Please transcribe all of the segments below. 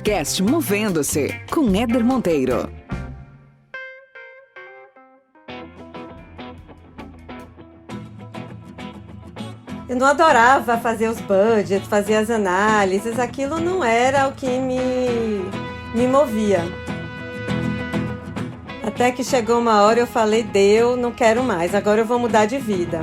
Podcast Movendo-se, com Éder Monteiro. Eu não adorava fazer os budgets, fazer as análises, aquilo não era o que me movia. Até que chegou uma hora eu falei, deu, não quero mais, agora eu vou mudar de vida.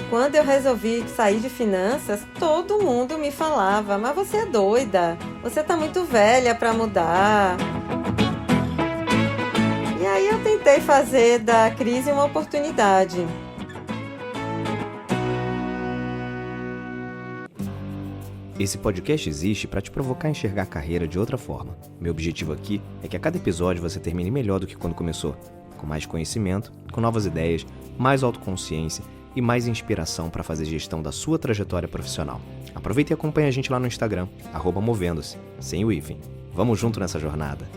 Quando eu resolvi sair de finanças, todo mundo me falava, mas você é doida, você tá muito velha para mudar. E aí eu tentei fazer da crise uma oportunidade. Esse podcast existe para te provocar a enxergar a carreira de outra forma. Meu objetivo aqui é que a cada episódio você termine melhor do que quando começou, com mais conhecimento, com novas ideias, mais autoconsciência e mais inspiração para fazer gestão da sua trajetória profissional. Aproveita e acompanha a gente lá no Instagram, @movendo-se, sem o hífen. Vamos junto nessa jornada.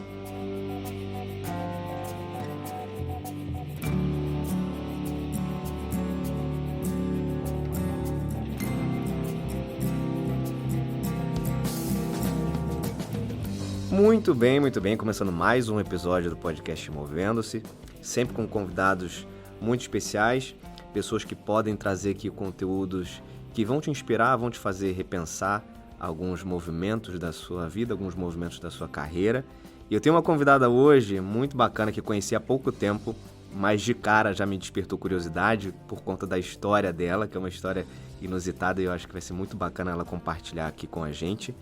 Muito bem, começando mais um episódio do podcast Movendo-se, sempre com convidados muito especiais, pessoas que podem trazer aqui conteúdos que vão te inspirar, vão te fazer repensar alguns movimentos da sua vida, alguns movimentos da sua carreira. E eu tenho uma convidada hoje muito bacana que conheci há pouco tempo, mas de cara já me despertou curiosidade por conta da história dela, que é uma história inusitada e eu acho que vai ser muito bacana ela compartilhar aqui com a gente,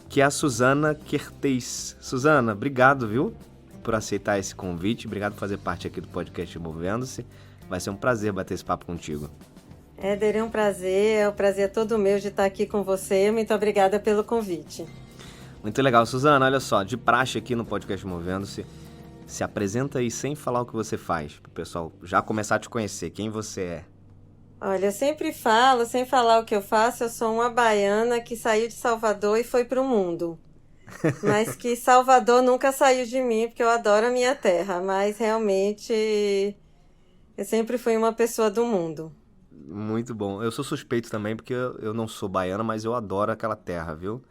que é a Suzana Kertész. Suzana, obrigado, viu, por aceitar esse convite, obrigado por fazer parte aqui do podcast Movendo-se. Vai ser um prazer bater esse papo contigo. Éder, é um prazer, o prazer é todo meu de estar aqui com você. Muito obrigada pelo convite. Muito legal. Suzana, olha só, de praxe aqui no podcast Movendo-se, se apresenta aí sem falar o que você faz, para o pessoal já começar a te conhecer, quem você é. Olha, eu sempre falo, sem falar o que eu faço, eu sou uma baiana que saiu de Salvador e foi para o mundo. Mas que Salvador nunca saiu de mim, porque eu adoro a minha terra, mas realmente eu sempre fui uma pessoa do mundo. Muito bom. Eu sou suspeito também, porque eu não sou baiana, mas eu adoro aquela terra, viu?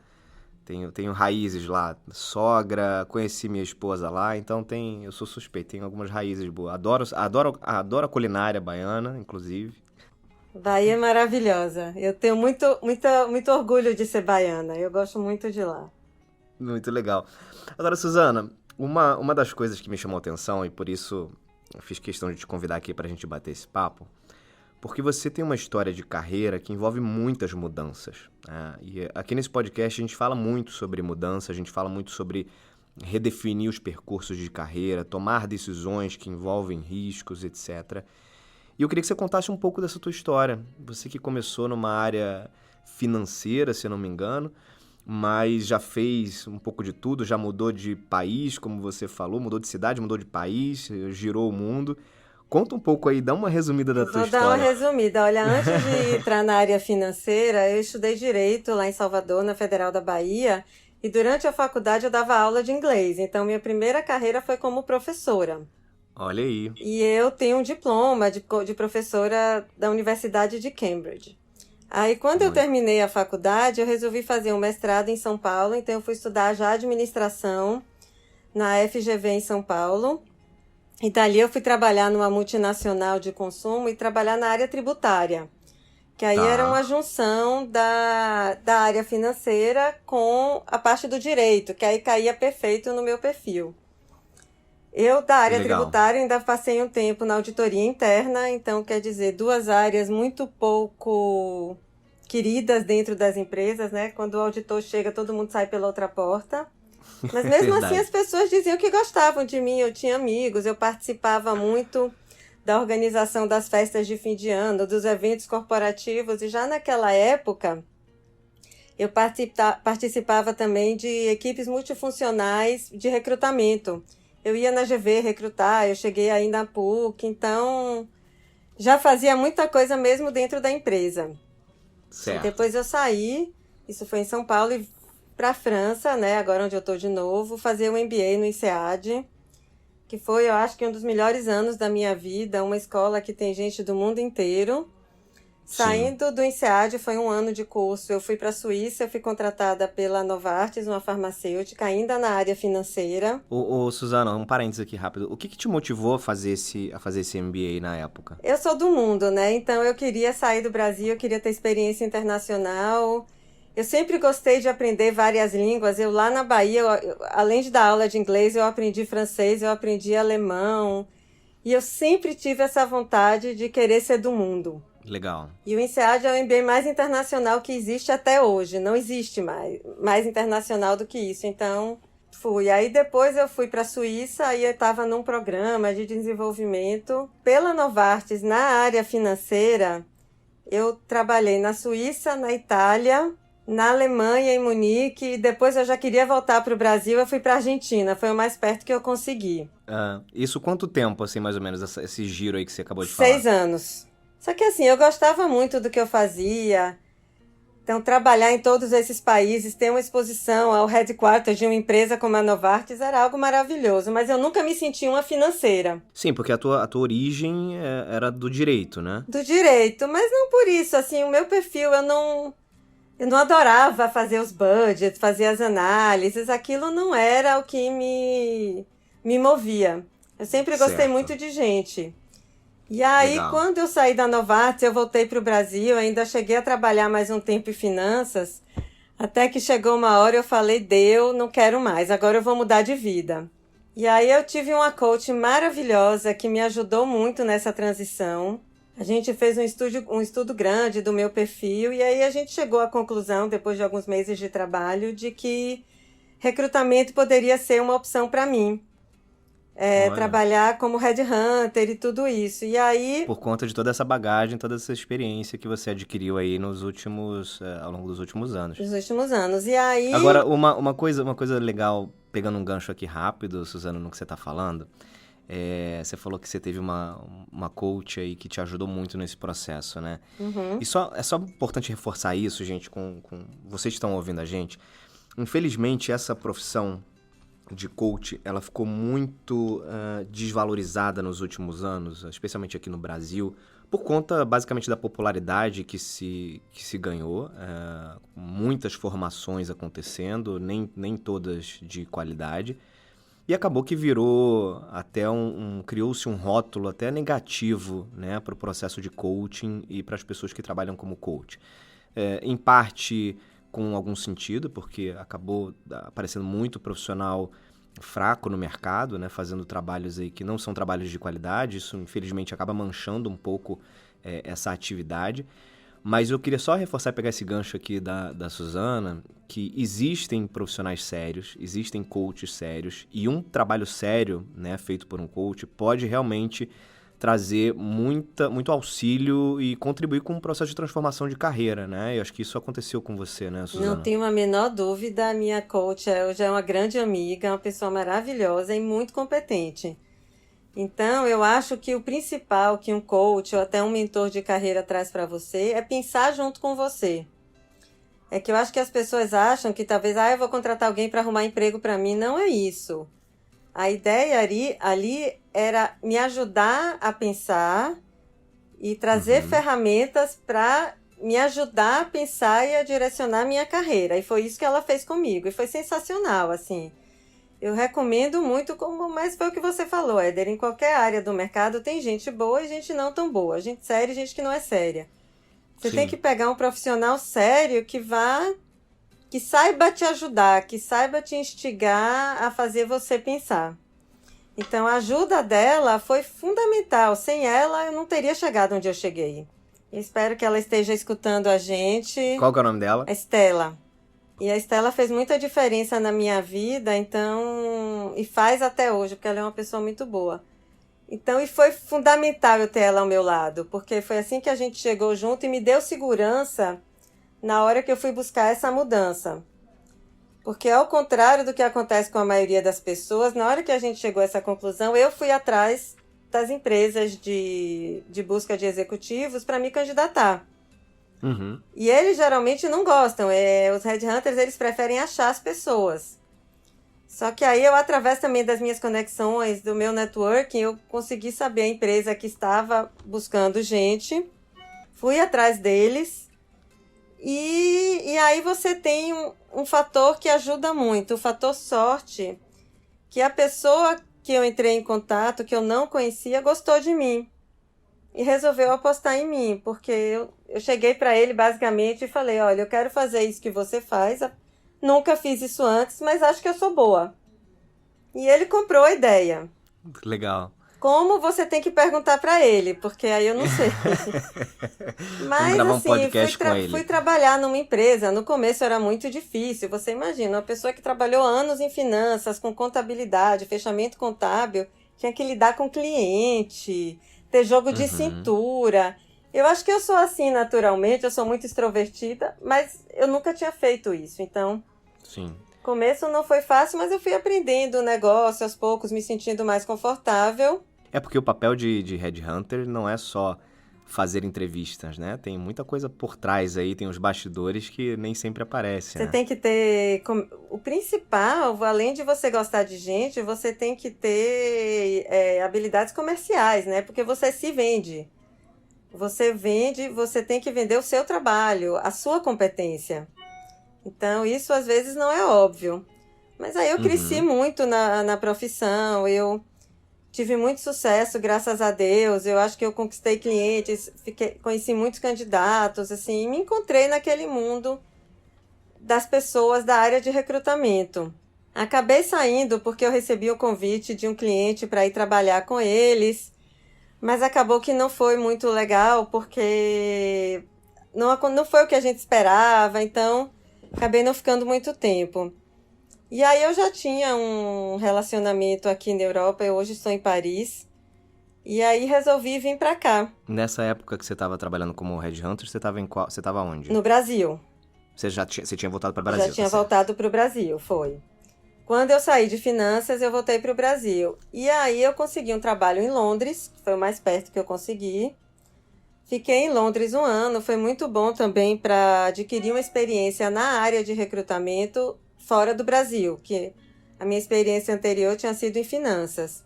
Tenho raízes lá, sogra, conheci minha esposa lá, então eu sou suspeito, tenho algumas raízes boas. Adoro a culinária baiana, inclusive. Bahia é maravilhosa. Eu tenho muito orgulho de ser baiana. Eu gosto muito de lá. Muito legal. Agora, Suzana, uma das coisas que me chamou a atenção, e por isso eu fiz questão de te convidar aqui para a gente bater esse papo, porque você tem uma história de carreira que envolve muitas mudanças, né? E aqui nesse podcast a gente fala muito sobre mudança, a gente fala muito sobre redefinir os percursos de carreira, tomar decisões que envolvem riscos, etc. E eu queria que você contasse um pouco dessa tua história. Você que começou numa área financeira, se eu não me engano, mas já fez um pouco de tudo, já mudou de país, como você falou, mudou de cidade, mudou de país, girou o mundo. Conta um pouco aí, dá uma resumida da tua história. Vou dar uma resumida. Olha, antes de entrar na área financeira, eu estudei Direito lá em Salvador, na Federal da Bahia, e durante a faculdade eu dava aula de inglês. Então, minha primeira carreira foi como professora. Olha aí. E eu tenho um diploma de professora da Universidade de Cambridge. Aí, quando eu terminei a faculdade, eu resolvi fazer um mestrado em São Paulo, então eu fui estudar já administração na FGV em São Paulo. E dali eu fui trabalhar numa multinacional de consumo e trabalhar na área tributária, que aí era uma junção da área financeira com a parte do direito, que aí caía perfeito no meu perfil. Eu, da área tributária, ainda passei um tempo na auditoria interna, então quer dizer, duas áreas muito pouco queridas dentro das empresas, né? Quando o auditor chega, todo mundo sai pela outra porta. Mas mesmo assim as pessoas diziam que gostavam de mim, eu tinha amigos, eu participava muito da organização das festas de fim de ano, dos eventos corporativos, e já naquela época eu participava também de equipes multifuncionais de recrutamento. Eu ia na GV recrutar, eu cheguei aí na PUC, então já fazia muita coisa mesmo dentro da empresa. Certo. Depois eu saí, isso foi em São Paulo, e para a França, né, agora onde eu estou de novo, fazer um MBA no INSEAD, que foi, eu acho que um dos melhores anos da minha vida, uma escola que tem gente do mundo inteiro. Saindo do INSEAD, foi um ano de curso, eu fui para a Suíça, eu fui contratada pela Novartis, uma farmacêutica, ainda na área financeira. Suzana, um parênteses aqui rápido. O que te motivou a fazer esse MBA na época? Eu sou do mundo, né? Então eu queria sair do Brasil, eu queria ter experiência internacional. Eu sempre gostei de aprender várias línguas. Eu lá na Bahia, além de dar aula de inglês, eu aprendi francês, eu aprendi alemão. E eu sempre tive essa vontade de querer ser do mundo. Legal. E o INSEAD é o MBA mais internacional que existe até hoje. Não existe mais internacional do que isso. Então, fui. Aí depois eu fui para a Suíça, aí eu estava num programa de desenvolvimento pela Novartis na área financeira. Eu trabalhei na Suíça, na Itália, na Alemanha, em Munique, e depois eu já queria voltar para o Brasil, eu fui para a Argentina. Foi o mais perto que eu consegui. Isso quanto tempo, assim, mais ou menos, esse giro aí que você acabou de falar? 6 anos. Só que assim, eu gostava muito do que eu fazia. Então, trabalhar em todos esses países, ter uma exposição ao headquarter de uma empresa como a Novartis era algo maravilhoso. Mas eu nunca me senti uma financeira. Sim, porque a tua origem era do direito, né? Do direito, mas não por isso. Assim, o meu perfil, eu não adorava fazer os budgets, fazer as análises. Aquilo não era o que me movia. Eu sempre gostei muito de gente. E aí, Legal. Quando eu saí da Novartis, eu voltei para o Brasil, ainda cheguei a trabalhar mais um tempo em finanças, até que chegou uma hora eu falei, não quero mais, agora eu vou mudar de vida. E aí eu tive uma coach maravilhosa que me ajudou muito nessa transição. A gente fez um estudo grande do meu perfil e aí a gente chegou à conclusão, depois de alguns meses de trabalho, de que recrutamento poderia ser uma opção para mim. Trabalhar como headhunter e tudo isso. E aí... Por conta de toda essa bagagem, toda essa experiência que você adquiriu aí ao longo dos últimos anos. Nos últimos anos. E aí... Agora, uma coisa legal, pegando um gancho aqui rápido, Suzana, no que você tá falando, você falou que você teve uma coach aí que te ajudou muito nesse processo, né? Uhum. E é só importante reforçar isso, gente, com vocês que estão ouvindo a gente. Infelizmente, essa profissão de coach, ela ficou muito desvalorizada nos últimos anos, especialmente aqui no Brasil, por conta, basicamente, da popularidade que se ganhou, muitas formações acontecendo, nem todas de qualidade, e acabou que virou até criou-se um rótulo até negativo, né, para o processo de coaching e para as pessoas que trabalham como coach. Em parte com algum sentido, porque acabou aparecendo muito profissional fraco no mercado, né, fazendo trabalhos aí que não são trabalhos de qualidade. Isso, infelizmente, acaba manchando um pouco essa atividade. Mas eu queria só reforçar e pegar esse gancho aqui da Suzana, que existem profissionais sérios, existem coaches sérios, e um trabalho sério, né, feito por um coach pode realmente trazer muito auxílio e contribuir com um processo de transformação de carreira, né? Eu acho que isso aconteceu com você, né, Suzana? Não tenho a menor dúvida, a minha coach hoje é uma grande amiga, uma pessoa maravilhosa e muito competente. Então, eu acho que o principal que um coach ou até um mentor de carreira traz para você é pensar junto com você. É que eu acho que as pessoas acham que talvez, eu vou contratar alguém para arrumar emprego para mim. Não é isso. A ideia ali era me ajudar a pensar e trazer ferramentas para me ajudar a pensar e a direcionar a minha carreira. E foi isso que ela fez comigo. E foi sensacional, assim. Eu recomendo muito, mas foi o que você falou, Éder. Em qualquer área do mercado tem gente boa e gente não tão boa. Gente séria e gente que não é séria. Você tem que pegar um profissional sério que saiba te ajudar, que saiba te instigar a fazer você pensar. Então, a ajuda dela foi fundamental. Sem ela, eu não teria chegado onde eu cheguei. Espero que ela esteja escutando a gente. Qual que é o nome dela? A Estela. E a Estela fez muita diferença na minha vida, então... E faz até hoje, porque ela é uma pessoa muito boa. Então, e foi fundamental eu ter ela ao meu lado, porque foi assim que a gente chegou junto e me deu segurança na hora que eu fui buscar essa mudança. Porque, ao contrário do que acontece com a maioria das pessoas, na hora que a gente chegou a essa conclusão, eu fui atrás das empresas de busca de executivos para me candidatar. Uhum. E eles geralmente não gostam. Os headhunters, eles preferem achar as pessoas. Só que aí eu, através também das minhas conexões, do meu networking, eu consegui saber a empresa que estava buscando gente. fui atrás deles. E aí você tem um fator que ajuda muito, o fator sorte, que a pessoa que eu entrei em contato, que eu não conhecia, gostou de mim. E resolveu apostar em mim, porque eu cheguei para ele basicamente e falei, olha, eu quero fazer isso que você faz, nunca fiz isso antes, mas acho que eu sou boa. E ele comprou a ideia. Legal. Como você tem que perguntar para ele, porque aí eu não sei. Mas Vamos gravar um assim, podcast com ele. fui trabalhar numa empresa, no começo era muito difícil, você imagina, uma pessoa que trabalhou anos em finanças, com contabilidade, fechamento contábil, tinha que lidar com cliente, ter jogo de cintura. Eu acho que eu sou assim naturalmente, eu sou muito extrovertida, mas eu nunca tinha feito isso, então... Sim. Começo não foi fácil, mas eu fui aprendendo o negócio aos poucos, me sentindo mais confortável. É porque o papel de headhunter não é só fazer entrevistas, né? Tem muita coisa por trás aí, tem os bastidores que nem sempre aparecem, Você né? tem que ter... O principal, além de você gostar de gente, você tem que ter habilidades comerciais, né? Porque você se vende. Você vende, você tem que vender o seu trabalho, a sua competência. Então, isso às vezes não é óbvio. Mas aí eu cresci muito na profissão, eu tive muito sucesso, graças a Deus. Eu acho que eu conquistei clientes, conheci muitos candidatos, assim, e me encontrei naquele mundo das pessoas da área de recrutamento. Acabei saindo porque eu recebi o convite de um cliente para ir trabalhar com eles, mas acabou que não foi muito legal, porque não foi o que a gente esperava, então acabei não ficando muito tempo. E aí eu já tinha um relacionamento aqui na Europa, eu hoje estou em Paris, e aí resolvi vir para cá. Nessa época que você estava trabalhando como headhunter, você estava você estava onde? No Brasil. Você tinha voltado para o Brasil? Já tinha tá certo. voltado para o Brasil, foi. Quando eu saí de finanças, eu voltei para o Brasil. E aí eu consegui um trabalho em Londres, que foi o mais perto que eu consegui. Fiquei em Londres 1 ano, foi muito bom também para adquirir uma experiência na área de recrutamento fora do Brasil, que a minha experiência anterior tinha sido em finanças.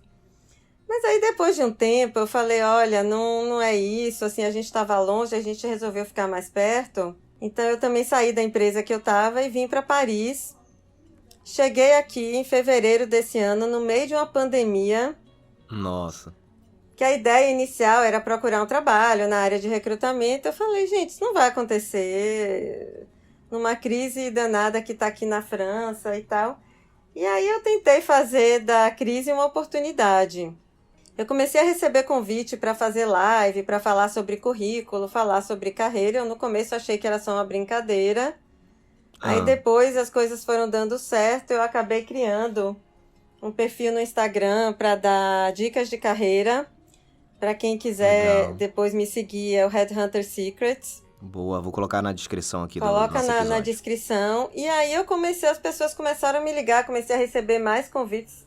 Mas aí depois de um tempo eu falei, olha, não é isso, assim, a gente estava longe, a gente resolveu ficar mais perto. Então eu também saí da empresa que eu estava e vim para Paris. Cheguei aqui em fevereiro desse ano, no meio de uma pandemia. Nossa. Que a ideia inicial era procurar um trabalho na área de recrutamento. Eu falei, gente, isso não vai acontecer numa crise danada que está aqui na França e tal. E aí eu tentei fazer da crise uma oportunidade. Eu comecei a receber convite para fazer live, para falar sobre currículo, falar sobre carreira. Eu no começo achei que era só uma brincadeira. Aí depois as coisas foram dando certo, eu acabei criando um perfil no Instagram para dar dicas de carreira. Para quem quiser depois me seguir, é o Headhunter Secrets. Boa, vou colocar na descrição aqui do Coloca nosso episódio. na descrição. E aí as pessoas começaram a me ligar, comecei a receber mais convites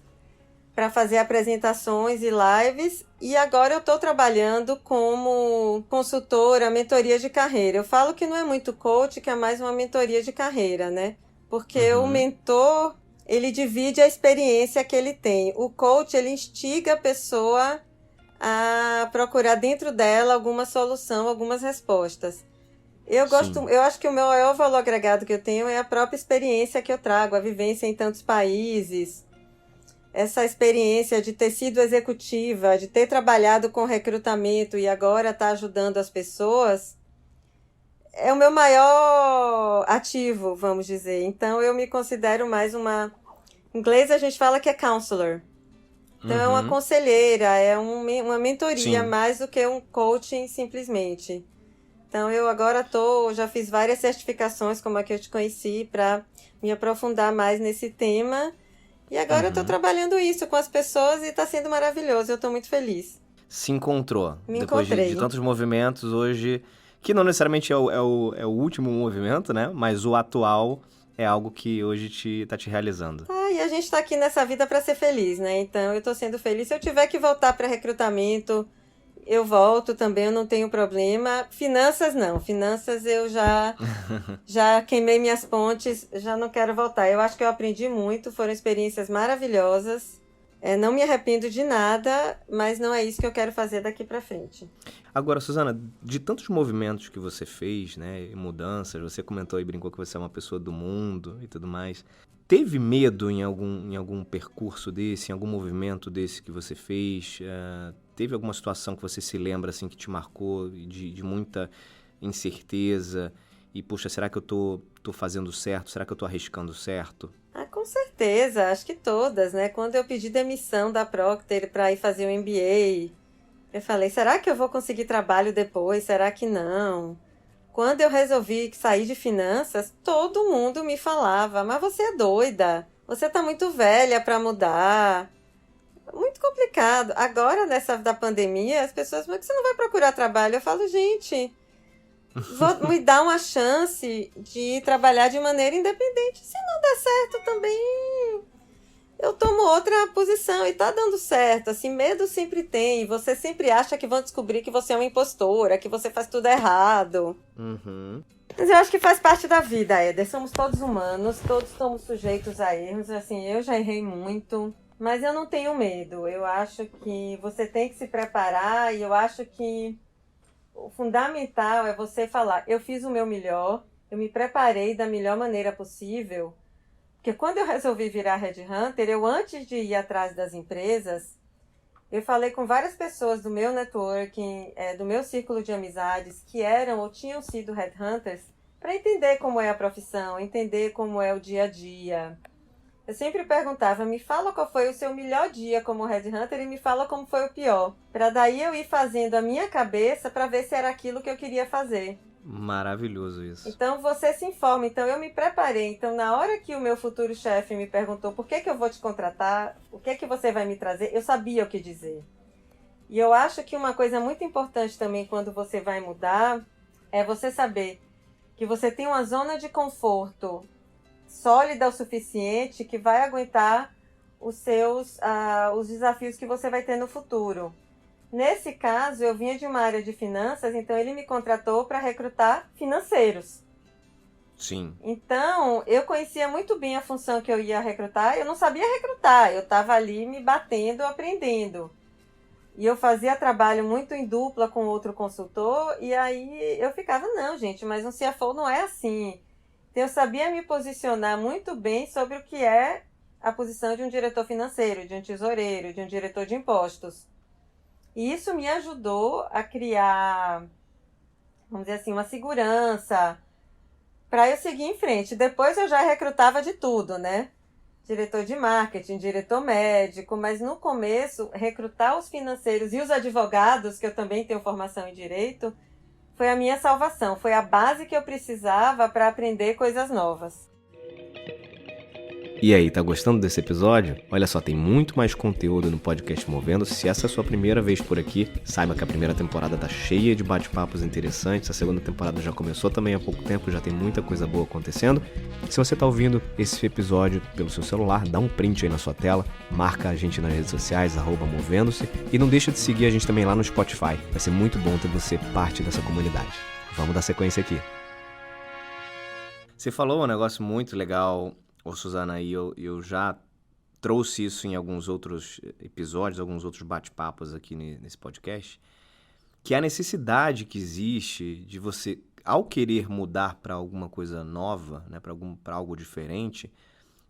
para fazer apresentações e lives. E agora eu estou trabalhando como consultora, mentoria de carreira. Eu falo que não é muito coach, que é mais uma mentoria de carreira, né? Porque o mentor, ele divide a experiência que ele tem. O coach, ele instiga a pessoa a procurar dentro dela alguma solução, algumas respostas. Eu acho que o meu maior valor agregado que eu tenho é a própria experiência que eu trago, a vivência em tantos países, essa experiência de ter sido executiva, de ter trabalhado com recrutamento e agora estar ajudando as pessoas, é o meu maior ativo, vamos dizer. Então eu me considero mais uma... Em inglês a gente fala que é counselor. Então é uma conselheira, é uma mentoria mais do que um coaching simplesmente. Então eu agora já fiz várias certificações, como a que eu te conheci, para me aprofundar mais nesse tema. E agora eu estou trabalhando isso com as pessoas e está sendo maravilhoso, eu estou muito feliz. Se encontrou. Me depois encontrei. de tantos movimentos hoje, que não necessariamente é o último movimento, né? Mas o atual é algo que hoje tá te realizando. E a gente está aqui nessa vida para ser feliz, né? Então eu estou sendo feliz. Se eu tiver que voltar para recrutamento, eu volto também, eu não tenho problema. Finanças não, finanças eu já queimei minhas pontes, já não quero voltar. Eu acho que eu aprendi muito, foram experiências maravilhosas. Não me arrependo de nada, mas não é isso que eu quero fazer daqui para frente. Agora, Suzana, de tantos movimentos que você fez, né, e mudanças, você comentou e brincou que você é uma pessoa do mundo e tudo mais. Teve medo em algum percurso desse, em algum movimento desse que você fez? Teve alguma situação que você se lembra, assim, que te marcou de muita incerteza? E, puxa, será que eu tô fazendo certo? Será que eu tô arriscando certo? Com certeza, acho que todas, né? Quando eu pedi demissão da Procter para ir fazer o MBA, eu falei, será que eu vou conseguir trabalho depois? Será que não? Quando eu resolvi sair de finanças, todo mundo me falava, mas você é doida, você tá muito velha para mudar. Muito complicado. Agora, nessa da pandemia, as pessoas, mas que você não vai procurar trabalho? Eu falo, gente, vou me dar uma chance de trabalhar de maneira independente. Se não der certo também, eu tomo outra posição e tá dando certo. Assim, medo sempre tem. Você sempre acha que vão descobrir que você é uma impostora, que você faz tudo errado. Uhum. Mas eu acho que faz parte da vida, Éder. Somos todos humanos, todos estamos sujeitos a erros. Assim, eu já errei muito, mas eu não tenho medo. Eu acho que você tem que se preparar e eu acho que o fundamental é você falar, eu fiz o meu melhor, eu me preparei da melhor maneira possível. Porque quando eu resolvi virar headhunter, antes de ir atrás das empresas, eu falei com várias pessoas do meu networking, do meu círculo de amizades, que eram ou tinham sido headhunters, para entender como é a profissão, entender como é o dia a dia. Eu sempre perguntava, me fala qual foi o seu melhor dia como headhunter e me fala como foi o pior. Para daí eu ir fazendo a minha cabeça para ver se era aquilo que eu queria fazer. Maravilhoso isso. Então você se informa. Então eu me preparei. Então na hora que o meu futuro chefe me perguntou por que eu vou te contratar, o que você vai me trazer, eu sabia o que dizer. E eu acho que uma coisa muito importante também quando você vai mudar é você saber que você tem uma zona de conforto sólida o suficiente que vai aguentar os desafios que você vai ter no futuro. Nesse caso, eu vinha de uma área de finanças, então ele me contratou para recrutar financeiros. Sim. Então, eu conhecia muito bem a função que eu ia recrutar, eu não sabia recrutar, eu estava ali me batendo, aprendendo. E eu fazia trabalho muito em dupla com outro consultor, e aí eu ficava, não, gente, mas um CFO não é assim. Então, eu sabia me posicionar muito bem sobre o que é a posição de um diretor financeiro, de um tesoureiro, de um diretor de impostos. E isso me ajudou a criar, vamos dizer assim, uma segurança para eu seguir em frente. Depois eu já recrutava de tudo, né? Diretor de marketing, diretor médico, mas no começo, recrutar os financeiros e os advogados, que eu também tenho formação em direito, foi a minha salvação, foi a base que eu precisava para aprender coisas novas. E aí, tá gostando desse episódio? Olha só, tem muito mais conteúdo no podcast Movendo-se. Se essa é a sua primeira vez por aqui, saiba que a primeira temporada tá cheia de bate-papos interessantes. A segunda temporada já começou também há pouco tempo, já tem muita coisa boa acontecendo. Se você tá ouvindo esse episódio pelo seu celular, dá um print aí na sua tela, marca a gente nas redes sociais, @Movendo-se, e não deixa de seguir a gente também lá no Spotify. Vai ser muito bom ter você parte dessa comunidade. Vamos dar sequência aqui. Você falou um negócio muito legal, Suzana, e eu já trouxe isso em alguns outros episódios, alguns outros bate-papos aqui nesse podcast, que é a necessidade que existe de você, ao querer mudar para alguma coisa nova, né, para algo diferente,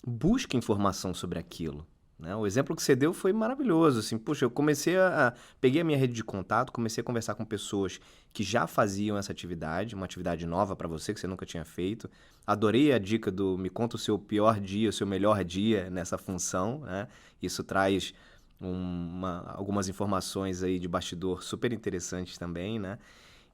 busque informação sobre aquilo. Né? O exemplo que você deu foi maravilhoso. Assim, puxa, eu peguei a minha rede de contato, comecei a conversar com pessoas que já faziam essa atividade, uma atividade nova para você, que você nunca tinha feito. Adorei a dica do me conta o seu pior dia, o seu melhor dia nessa função. Né? Isso traz algumas informações aí de bastidor super interessantes também. Né?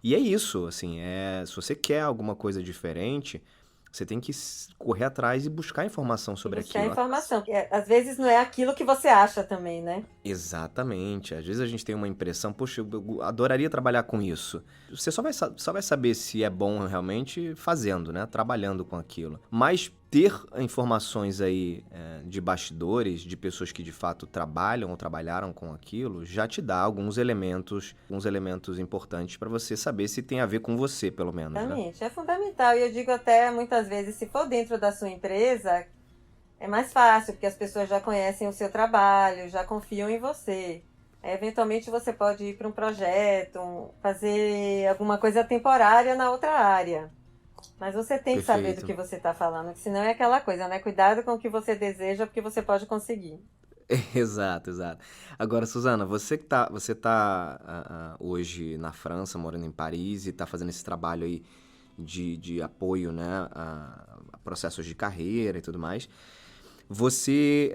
E é isso, assim, se você quer alguma coisa diferente, você tem que correr atrás e buscar informação sobre aquilo. Buscar informação. Às vezes não é aquilo que você acha também, né? Exatamente. Às vezes a gente tem uma impressão, poxa, eu adoraria trabalhar com isso. Você só vai saber se é bom realmente fazendo, né? Trabalhando com aquilo. Mas ter informações aí de bastidores, de pessoas que de fato trabalham ou trabalharam com aquilo, já te dá alguns elementos importantes para você saber se tem a ver com você, pelo menos. Exatamente. Né? É fundamental. E eu digo até muitas vezes, se for dentro da sua empresa, é mais fácil, porque as pessoas já conhecem o seu trabalho, já confiam em você. Eventualmente você pode ir para um projeto, fazer alguma coisa temporária na outra área. Mas você tem que saber do que você está falando, que senão é aquela coisa, né? Cuidado com o que você deseja, porque você pode conseguir. Exato, exato. Agora, Suzana, você tá hoje na França, morando em Paris, e tá fazendo esse trabalho aí de apoio, né, a processos de carreira e tudo mais. Você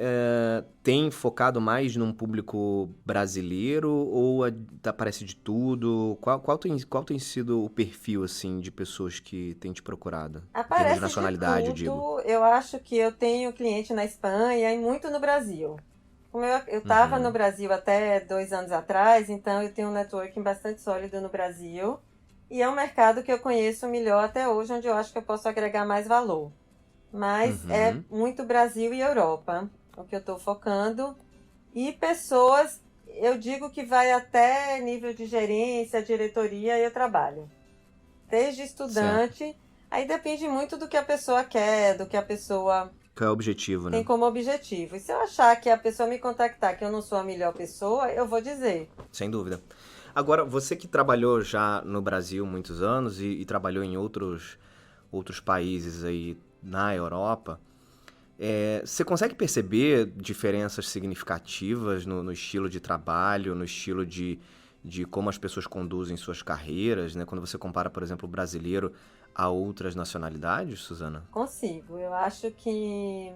tem focado mais num público brasileiro ou aparece de tudo? Qual tem sido o perfil, assim, de pessoas que têm te procurado? Em termos de Aparece de nacionalidade, eu digo. tudo. Eu acho que eu tenho cliente na Espanha e muito no Brasil. Como eu estava no Uhum, Brasil até 2 anos atrás, então eu tenho um networking bastante sólido no Brasil. E é um mercado que eu conheço melhor até hoje, onde eu acho que eu posso agregar mais valor. Mas é uhum. muito Brasil e Europa, o que eu estou focando. E pessoas, eu digo que vai até nível de gerência, diretoria, eu trabalho. Desde Certo. estudante, aí depende muito do que a pessoa quer, do que a pessoa Qual é o objetivo, tem né? como objetivo. E se eu achar que a pessoa me contactar que eu não sou a melhor pessoa, eu vou dizer. Sem dúvida. Agora, você que trabalhou já no Brasil muitos anos e trabalhou em outros países aí na Europa, você consegue perceber diferenças significativas no estilo de trabalho, no estilo de como as pessoas conduzem suas carreiras, né? Quando você compara, por exemplo, o brasileiro a outras nacionalidades, Suzana? Consigo. Eu acho que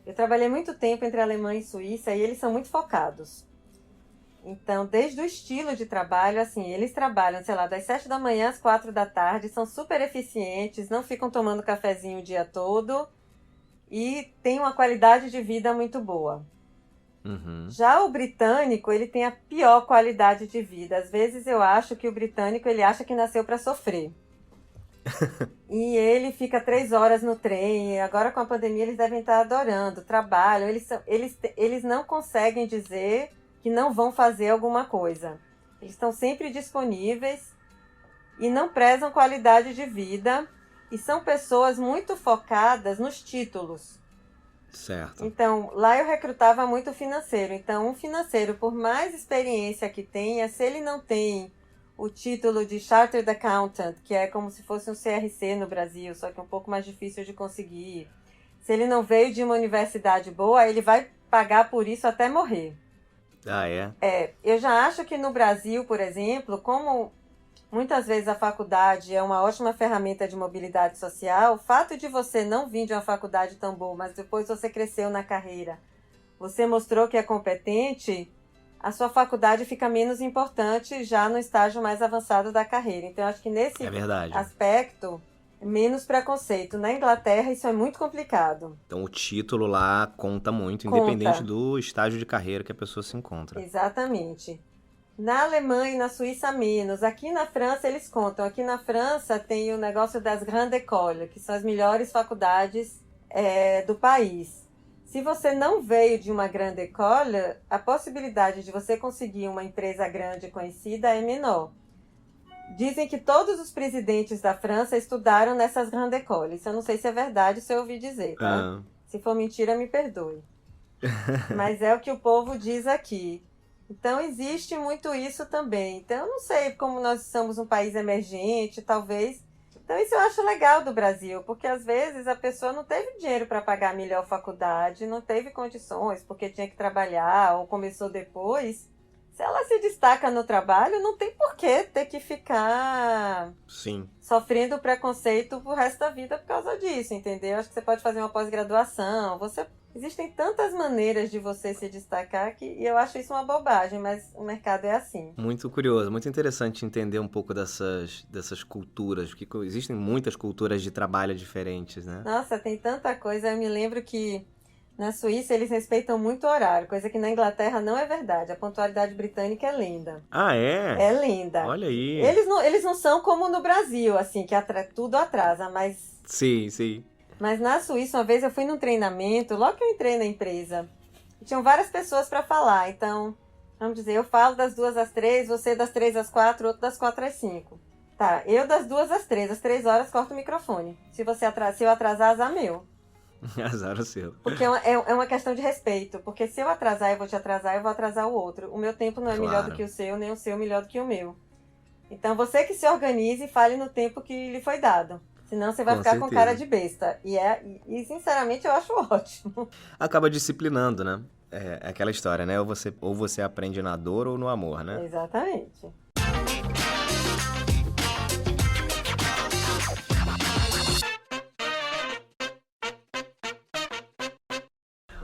eu trabalhei muito tempo entre Alemanha e Suíça e eles são muito focados. Então, desde o estilo de trabalho, assim, eles trabalham, sei lá, das 7 da manhã às 4 da tarde, são super eficientes, não ficam tomando cafezinho o dia todo e têm uma qualidade de vida muito boa. Uhum. Já o britânico, ele tem a pior qualidade de vida. Às vezes eu acho que o britânico, ele acha que nasceu para sofrer. E ele fica 3 horas no trem. Agora com a pandemia eles devem estar adorando. Trabalham. Eles não conseguem dizer que não vão fazer alguma coisa. Eles estão sempre disponíveis e não prezam qualidade de vida. E são pessoas muito focadas nos títulos. Certo. Então, lá eu recrutava muito financeiro. Então, um financeiro, por mais experiência que tenha, se ele não tem o título de Chartered Accountant, que é como se fosse um CRC no Brasil, só que é um pouco mais difícil de conseguir. Se ele não veio de uma universidade boa, ele vai pagar por isso até morrer. Ah, é? Eu já acho que no Brasil, por exemplo, como muitas vezes a faculdade é uma ótima ferramenta de mobilidade social, o fato de você não vir de uma faculdade tão boa, mas depois você cresceu na carreira, você mostrou que é competente, a sua faculdade fica menos importante já no estágio mais avançado da carreira. Então, eu acho que É nesse verdade. aspecto, menos preconceito. Na Inglaterra, isso é muito complicado. Então, o título lá conta muito, independente Conta, do estágio de carreira que a pessoa se encontra. exatamente. Na Alemanha e na Suíça, menos. Aqui na França, eles contam. Aqui na França tem o negócio das Grandes Écoles, que são as melhores faculdades do país. Se você não veio de uma grande école, a possibilidade de você conseguir uma empresa grande e conhecida é menor. Dizem que todos os presidentes da França estudaram nessas grandes écoles. Eu não sei se é verdade, se eu ouvi dizer, tá? Ah, Se for mentira, me perdoe. Mas é o que o povo diz aqui. Então, existe muito isso também. Então, eu não sei como nós somos um país emergente, talvez. Então, isso eu acho legal do Brasil, porque às vezes a pessoa não teve dinheiro para pagar a melhor faculdade, não teve condições, porque tinha que trabalhar ou começou depois. Se ela se destaca no trabalho, não tem por que ter que ficar sim. sofrendo preconceito pro resto da vida por causa disso, entendeu? Acho que você pode fazer uma pós-graduação, existem tantas maneiras de você se destacar que eu acho isso uma bobagem, mas o mercado é assim. Muito curioso, muito interessante entender um pouco dessas culturas, porque existem muitas culturas de trabalho diferentes, né? Nossa, tem tanta coisa. Eu me lembro que na Suíça eles respeitam muito o horário, coisa que na Inglaterra não é verdade. A pontualidade britânica é linda. Ah, é? É linda. Olha aí. Eles não são como no Brasil, assim, que tudo atrasa, Sim, sim. mas na Suíça, uma vez eu fui num treinamento, logo que eu entrei na empresa, e tinham várias pessoas para falar. Então, vamos dizer, eu falo das 2 às 3, você das 3 às 4, outro das 4 às 5. Tá, eu das 2 às 3, às 3 horas corto o microfone. Se eu atrasar, azar meu. Azar o seu. Porque é uma questão de respeito. Porque se eu atrasar, eu vou te atrasar, eu vou atrasar o outro. O meu tempo não é melhor do que o seu, nem o seu melhor do que o meu. Então, você que se organize e fale no tempo que lhe foi dado. Senão você vai Com ficar com certeza. cara de besta. E, sinceramente, eu acho ótimo. Acaba disciplinando, né? É aquela história, né? Ou você aprende na dor ou no amor, né? Exatamente.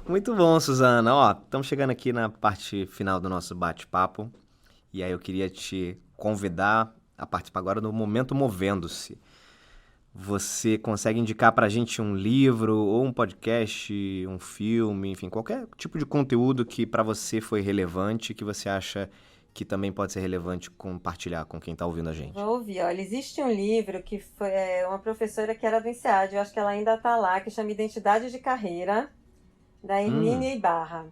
Muito bom, Suzana. Ó, estamos chegando aqui na parte final do nosso bate-papo. E aí eu queria te convidar a participar agora do Momento Movendo-se. Você consegue indicar pra gente um livro, ou um podcast, um filme, enfim, qualquer tipo de conteúdo que pra você foi relevante, que você acha que também pode ser relevante compartilhar com quem tá ouvindo a gente? Vou ouvir. Olha, existe um livro que foi uma professora que era do INSEAD, eu acho que ela ainda está lá, que chama Identidade de Carreira, da Hermínia Ibarra.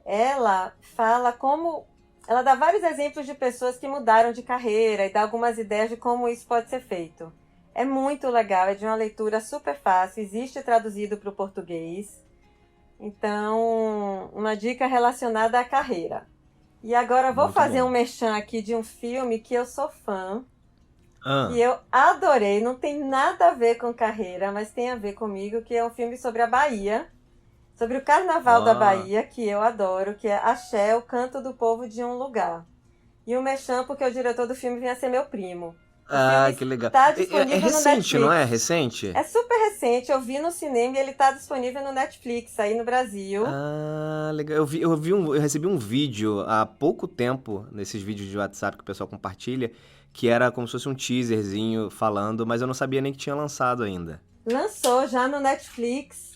Ela fala como... Ela dá vários exemplos de pessoas que mudaram de carreira e dá algumas ideias de como isso pode ser feito. É muito legal, é de uma leitura super fácil, existe traduzido para o português. Então, uma dica relacionada à carreira. E agora eu vou Muito fazer bom. um merchan aqui de um filme que eu sou fã, Ah, e eu adorei, não tem nada a ver com carreira, mas tem a ver comigo, que é um filme sobre a Bahia, sobre o Carnaval da Bahia, que eu adoro, que é Axé, o canto do povo de um lugar. E o merchan, porque o diretor do filme vinha ser meu primo. que legal. Tá É disponível no recente, Netflix. não é? Recente? É super recente, eu vi no cinema e ele tá disponível no Netflix, aí no Brasil. Ah, legal. Eu recebi um vídeo há pouco tempo, nesses vídeos de WhatsApp que o pessoal compartilha, que era como se fosse um teaserzinho falando, mas eu não sabia nem que tinha lançado ainda. Lançou já no Netflix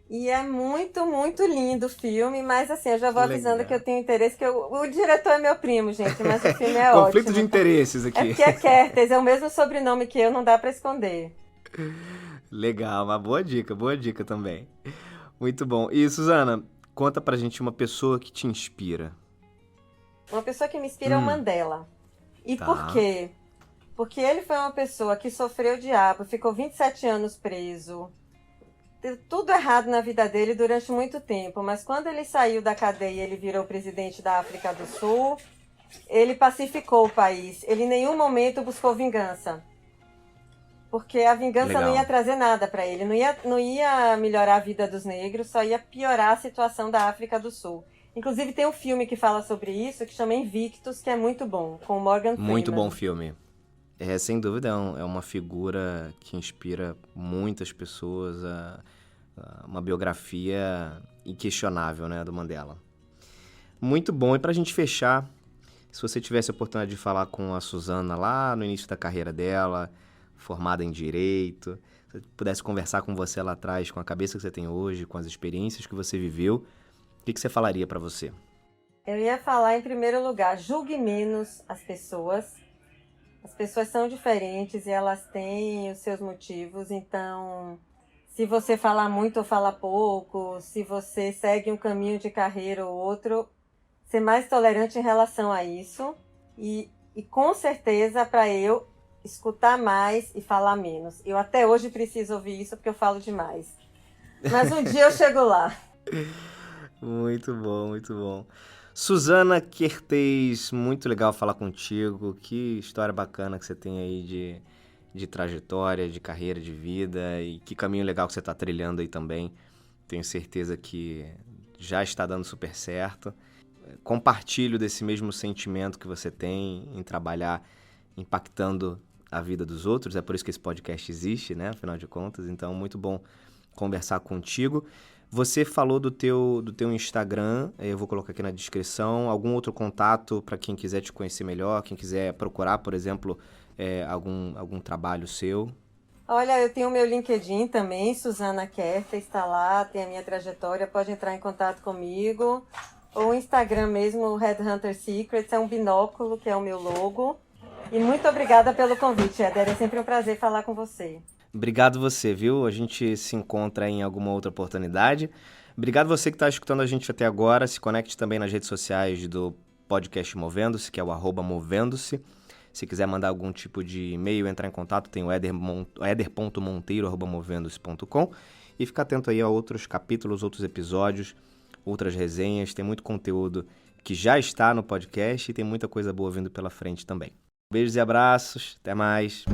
e é muito, muito lindo o filme, mas assim, eu já vou Que avisando legal. que eu tenho interesse, que o diretor é meu primo, gente, mas o filme é Conflito ótimo. de interesses É aqui. porque é Kertes, é o mesmo sobrenome que eu, não dá pra esconder. Legal, uma boa dica também. Muito bom. E, Suzana, conta pra gente uma pessoa que te inspira. Uma pessoa que me inspira é o Mandela. E Tá. por quê? Porque ele foi uma pessoa que sofreu o diabo, ficou 27 anos preso, deu tudo errado na vida dele durante muito tempo, mas quando ele saiu da cadeia e ele virou presidente da África do Sul, ele pacificou o país. Ele em nenhum momento buscou vingança. Porque a vingança Legal. não ia trazer nada para ele, não ia melhorar a vida dos negros, só ia piorar a situação da África do Sul. Inclusive tem um filme que fala sobre isso, que chama Invictus, que é muito bom, com o Morgan Freeman. Muito bom filme. Sem dúvida, é uma figura que inspira muitas pessoas, uma biografia inquestionável, né, do Mandela. Muito bom. E pra gente fechar, se você tivesse a oportunidade de falar com a Suzana lá no início da carreira dela, formada em Direito, se pudesse conversar com você lá atrás, com a cabeça que você tem hoje, com as experiências que você viveu, o que você falaria pra você? Eu ia falar, em primeiro lugar, julgue menos as pessoas. As pessoas são diferentes e elas têm os seus motivos, então, se você falar muito ou falar pouco, se você segue um caminho de carreira ou outro, ser mais tolerante em relação a isso e com certeza, para eu escutar mais e falar menos. Eu até hoje preciso ouvir isso porque eu falo demais. Mas um dia eu chego lá. Muito bom, muito bom. Suzana Kertész, muito legal falar contigo. Que história bacana que você tem aí de trajetória, de carreira, de vida e que caminho legal que você está trilhando aí também. Tenho certeza que já está dando super certo. Compartilho desse mesmo sentimento que você tem em trabalhar impactando a vida dos outros. É por isso que esse podcast existe, né? Afinal de contas. Então, muito bom conversar contigo. Você falou do teu Instagram, eu vou colocar aqui na descrição. Algum outro contato para quem quiser te conhecer melhor, quem quiser procurar, por exemplo, algum trabalho seu? Olha, eu tenho o meu LinkedIn também, Suzana Kertész, está lá, tem a minha trajetória, pode entrar em contato comigo. Ou o Instagram mesmo, o Headhunter Secrets, é um binóculo, que é o meu logo. E muito obrigada pelo convite, Éder, é sempre um prazer falar com você. Obrigado você, viu? A gente se encontra em alguma outra oportunidade. Obrigado você que está escutando a gente até agora. Se conecte também nas redes sociais do podcast Movendo-se, que é o @Movendo-se. Se quiser mandar algum tipo de e-mail, entrar em contato, tem o eder.monteiro@movendo-se.com. e fica atento aí a outros capítulos, outros episódios, outras resenhas. Tem muito conteúdo que já está no podcast e tem muita coisa boa vindo pela frente também. Beijos e abraços, até mais.